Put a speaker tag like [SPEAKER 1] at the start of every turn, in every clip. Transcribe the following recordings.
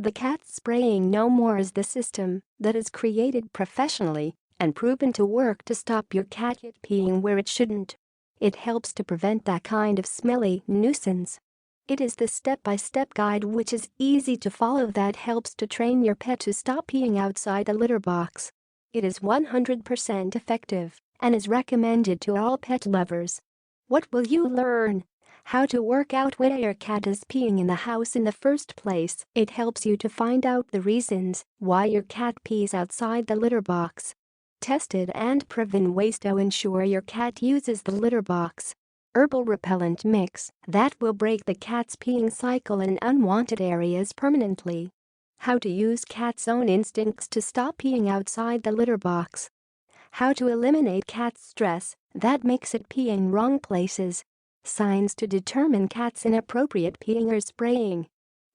[SPEAKER 1] The cat spraying no more is the system that is created professionally and proven to work to stop your cat peeing where it shouldn't. It helps to prevent that kind of smelly nuisance. It is the step-by-step guide which is easy to follow that helps to train your pet to stop peeing outside the litter box. It is 100% effective and is recommended to all pet lovers. What will you learn? How to work out why your cat is peeing in the house in the first place. It helps you to find out the reasons why your cat pees outside the litter box. Tested and proven ways to ensure your cat uses the litter box. Herbal repellent mix that will break the cat's peeing cycle in unwanted areas permanently. How to use cat's own instincts to stop peeing outside the litter box. How to eliminate cat stress that makes it pee in wrong places. Signs to determine cat's inappropriate peeing or spraying.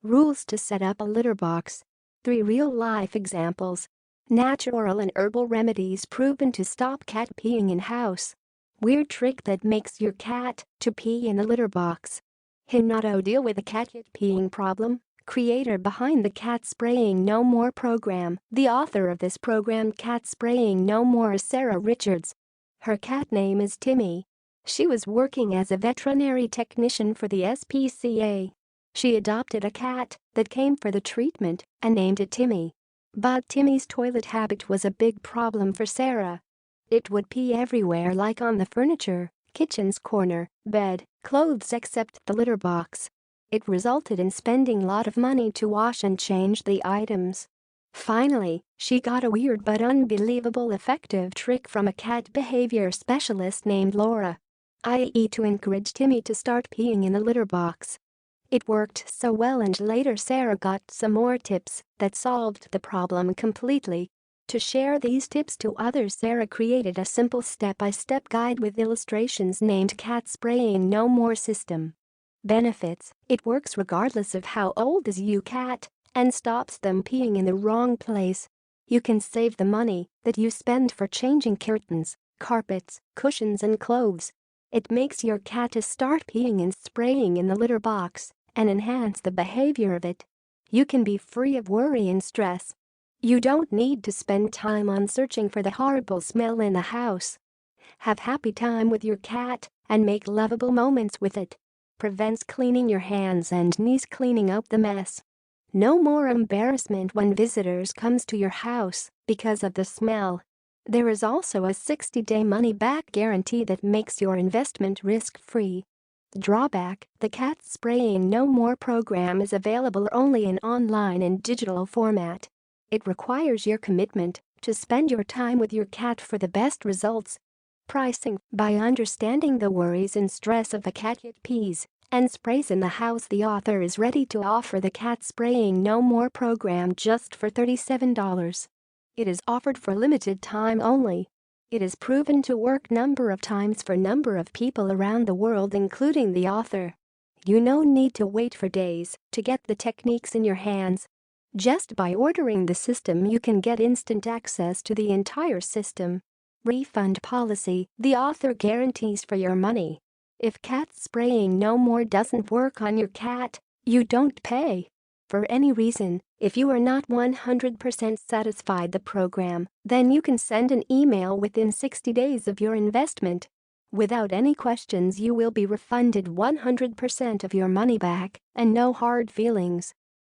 [SPEAKER 1] Rules to set up a litter box. 3 real-life examples. Natural and herbal remedies proven to stop cat peeing in house. Weird trick that makes your cat to pee in a litter box. How to deal with a cat peeing problem. Creator behind the Cat Spraying No More program. The author of this program, Cat Spraying No More, is Sarah Richards. Her cat name is Timmy. She was working as a veterinary technician for the SPCA. She adopted a cat that came for the treatment and named it Timmy. But Timmy's toilet habit was a big problem for Sarah. It would pee everywhere, like on the furniture, kitchen's corner, bed, clothes, except the litter box. It resulted in spending a lot of money to wash and change the items. Finally, she got a weird but unbelievable effective trick from a cat behavior specialist named Laura, i.e. to encourage Timmy to start peeing in the litter box. It worked so well, and later Sarah got some more tips that solved the problem completely. To share these tips to others, Sarah created a simple step-by-step guide with illustrations named Cat Spraying No More System. Benefits: it works regardless of how old is your cat and stops them peeing in the wrong place. You can save the money that you spend for changing curtains, carpets, cushions and clothes. It makes your cat to start peeing and spraying in the litter box and enhance the behavior of it. You can be free of worry and stress. You don't need to spend time on searching for the horrible smell in the house. Have happy time with your cat and make lovable moments with it. Prevents cleaning your hands and knees, cleaning up the mess. No more embarrassment when visitors comes to your house because of the smell. There is also a 60-day money-back guarantee that makes your investment risk-free. Drawback: the Cat Spraying No More program is available only in online and digital format. It requires your commitment to spend your time with your cat for the best results. Pricing: by understanding the worries and stress of a cat that pees and sprays in the house, the author is ready to offer the Cat Spraying No More program just for $37. It is offered for limited time only. It is proven to work number of times for number of people around the world, including the author. You no need to wait for days to get the techniques in your hands. Just by ordering the system, you can get instant access to the entire system. Refund policy: the author guarantees for your money. If Cat Spraying No More doesn't work on your cat, you don't pay. For any reason, if you are not 100% satisfied the program, then you can send an email within 60 days of your investment. Without any questions, you will be refunded 100% of your money back and no hard feelings.